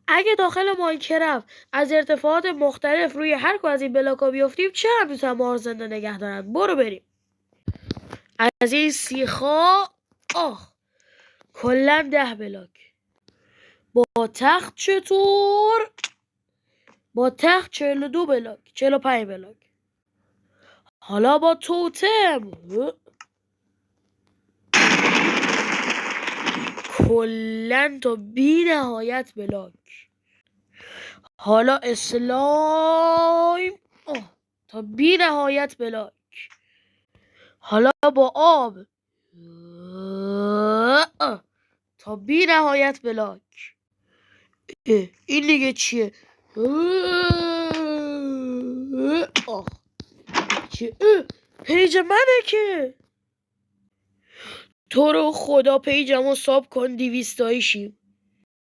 اگه داخل ماینکرافت از ارتفاعات مختلف روی هر کدوم از این بلاک‌ها بیفتیم چقدر میتونن ما رو زنده نگه دارن؟ برو بریم. از این سیخا کلا 10 بلاک. با تخت چطور؟ با تخت 42 بلاک، 45 بلاک. حالا با توتم کلا تا بی نهایت بلاک. حالا اسلایم تا بی نهایت بلاک. حالا با آب تا بی نهایت بلاک. این دیگه چیه؟ چیه؟ پیج منه که. تو رو خدا پیجمو ساب کن 200 تاییشیم.